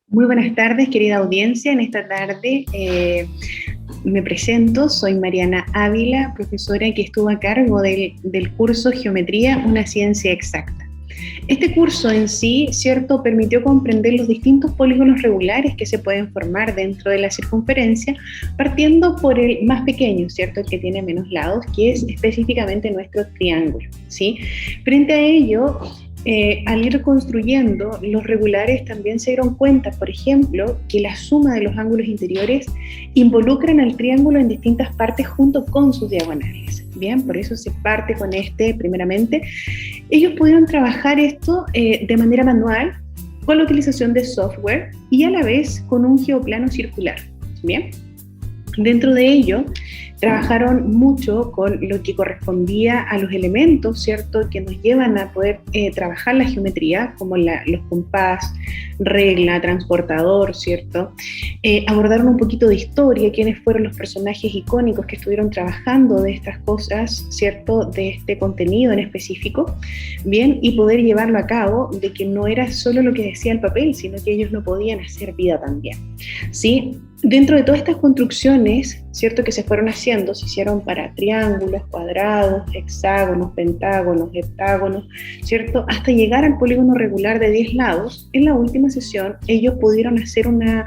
Muy buenas tardes, querida audiencia. En esta tarde me presento, soy Mariana Ávila, profesora que estuvo a cargo del curso Geometría, una ciencia exacta. Este curso en sí, ¿cierto?, permitió comprender los distintos polígonos regulares que se pueden formar dentro de la circunferencia, partiendo por el más pequeño, ¿cierto?, el que tiene menos lados, que es específicamente nuestro triángulo, ¿sí? Frente a ello, al ir construyendo, los regulares también se dieron cuenta, por ejemplo, que la suma de los ángulos interiores involucran al triángulo en distintas partes junto con sus diagonales. Bien, por eso se parte con primeramente. Ellos pudieron trabajar esto de manera manual, con la utilización de software y a la vez con un geoplano circular. Bien, dentro de ello, trabajaron mucho con lo que correspondía a los elementos, ¿cierto?, que nos llevan a poder trabajar la geometría, como los compás, regla, transportador, ¿cierto? Abordaron un poquito de historia, quiénes fueron los personajes icónicos que estuvieron trabajando de estas cosas, ¿cierto?, de este contenido en específico, bien, y poder llevarlo a cabo, de que no era solo lo que decía el papel, sino que ellos lo podían hacer vida también, ¿sí? Dentro de todas estas construcciones, ¿cierto?, que se fueron haciendo, se hicieron para triángulos, cuadrados, hexágonos, pentágonos, heptágonos, ¿cierto?, hasta llegar al polígono regular de 10 lados. En la última sesión, ellos pudieron hacer una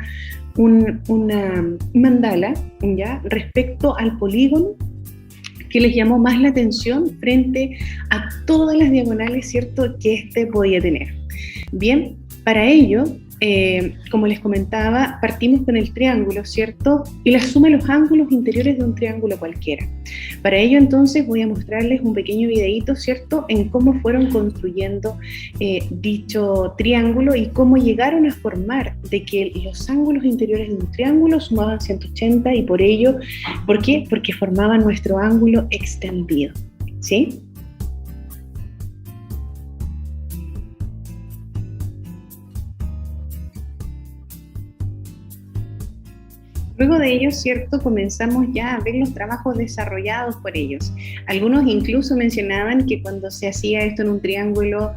mandala, ¿ya?, respecto al polígono que les llamó más la atención frente a todas las diagonales, ¿cierto?, que podía tener. Bien, para ello, como les comentaba, partimos con el triángulo, ¿cierto?, y la suma de los ángulos interiores de un triángulo cualquiera. Para ello, entonces, voy a mostrarles un pequeño videíto, ¿cierto?, en cómo fueron construyendo dicho triángulo y cómo llegaron a formar de que los ángulos interiores de un triángulo sumaban 180 y por ello, ¿por qué? Porque formaban nuestro ángulo extendido, ¿sí? Luego de ello, ¿cierto?, comenzamos ya a ver los trabajos desarrollados por ellos. Algunos incluso mencionaban que cuando se hacía esto en un triángulo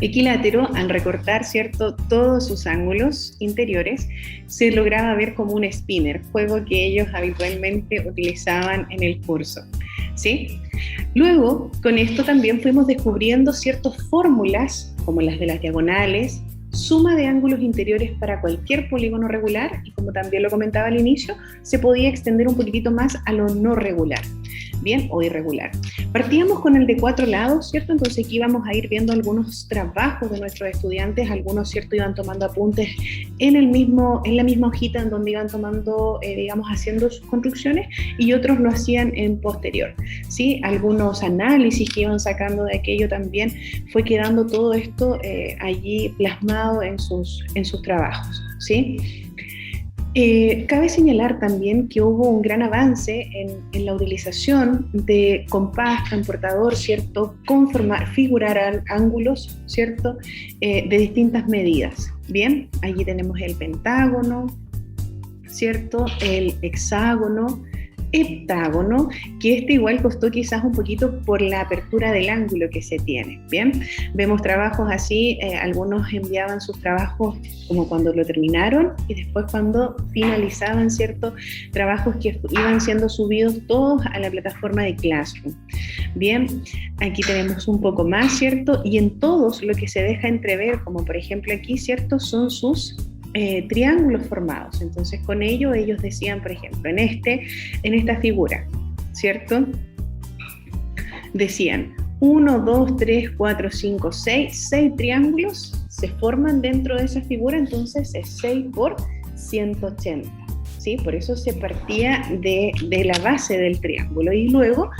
equilátero, al recortar, ¿cierto?, todos sus ángulos interiores, se lograba ver como un spinner, juego que ellos habitualmente utilizaban en el curso, ¿sí? Luego, con esto también fuimos descubriendo ciertas fórmulas, como las de las diagonales, suma de ángulos interiores para cualquier polígono regular, y como también lo comentaba al inicio, se podía extender un poquitito más a lo no regular, bien, o irregular. Partíamos con el de 4 lados, ¿cierto? Entonces aquí vamos a ir viendo algunos trabajos de nuestros estudiantes, algunos, ¿cierto?, iban tomando apuntes en la misma hojita en donde iban tomando, digamos, haciendo sus construcciones, y otros lo hacían en posterior, ¿sí? Algunos análisis que iban sacando de aquello también, fue quedando todo esto allí plasmado en sus trabajos, ¿sí? Cabe señalar también que hubo un gran avance en la utilización de compás, transportador, ¿cierto?, figurar ángulos, ¿cierto?, de distintas medidas. Bien, allí tenemos el pentágono, ¿cierto?, el hexágono, heptágono, que igual costó quizás un poquito por la apertura del ángulo que se tiene, ¿bien? Vemos trabajos así, algunos enviaban sus trabajos como cuando lo terminaron y después cuando finalizaban, ¿cierto?, trabajos que iban siendo subidos todos a la plataforma de Classroom. Bien, aquí tenemos un poco más, ¿cierto?, y en todos lo que se deja entrever, como por ejemplo aquí, ¿cierto?, son sus triángulos formados. Entonces con ello ellos decían, por ejemplo, en esta figura, ¿cierto?, decían 1, 2, 3, 4, 5, 6 triángulos se forman dentro de esa figura, entonces es 6 por 180, ¿sí? Por eso se partía de la base del triángulo y luego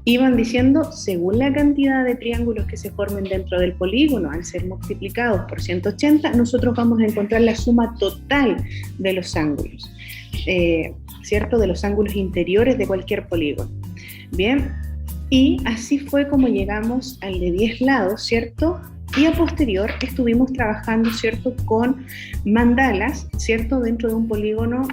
iban diciendo, según la cantidad de triángulos que se formen dentro del polígono, al ser multiplicados por 180, nosotros vamos a encontrar la suma total de los ángulos, ¿cierto?, de los ángulos interiores de cualquier polígono. Bien, y así fue como llegamos al de 10 lados, ¿cierto?, y a posterior estuvimos trabajando, ¿cierto?, con mandalas, ¿cierto?, dentro de un polígono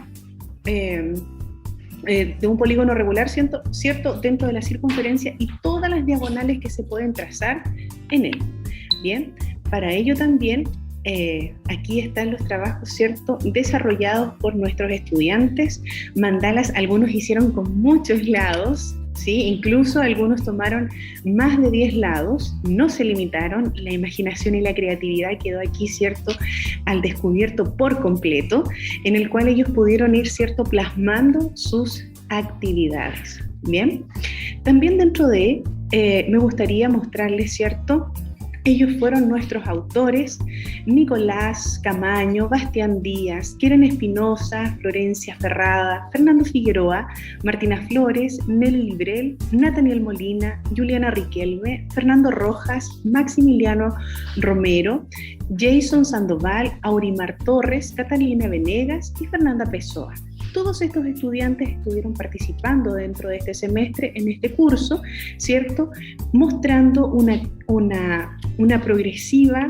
regular, ¿cierto?, dentro de la circunferencia y todas las diagonales que se pueden trazar en él. Bien, para ello también aquí están los trabajos, ¿cierto?, desarrollados por nuestros estudiantes. Mandalas, algunos hicieron con muchos lados, ¿sí? Incluso algunos tomaron más de 10 lados, no se limitaron, la imaginación y la creatividad quedó aquí, ¿cierto?, al descubierto por completo, en el cual ellos pudieron ir, ¿cierto?, plasmando sus actividades. Bien, también dentro de, me gustaría mostrarles, ¿cierto?, ellos fueron nuestros autores: Nicolás Camaño, Bastián Díaz, Keren Espinosa, Florencia Ferrada, Fernando Figueroa, Martina Flores, Nelly Librel, Nathaniel Molina, Juliana Riquelme, Fernando Rojas, Maximiliano Romero, Jason Sandoval, Aurimar Torres, Catalina Venegas y Fernanda Pessoa. Todos estos estudiantes estuvieron participando dentro de este semestre en este curso, ¿cierto?, mostrando una progresiva,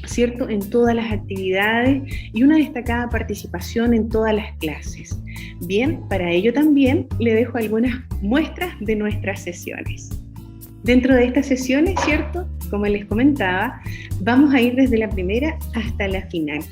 ¿cierto?, en todas las actividades y una destacada participación en todas las clases. Bien, para ello también le dejo algunas muestras de nuestras sesiones. Dentro de estas sesiones, ¿cierto?, como les comentaba, vamos a ir desde la primera hasta la final.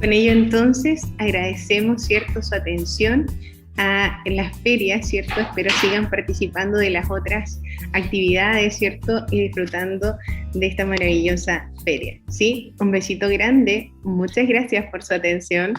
Con ello entonces agradecemos, ¿cierto?, su atención a las ferias, ¿cierto? Espero sigan participando de las otras actividades, ¿cierto?, y disfrutando de esta maravillosa feria, ¿sí? Un besito grande, muchas gracias por su atención.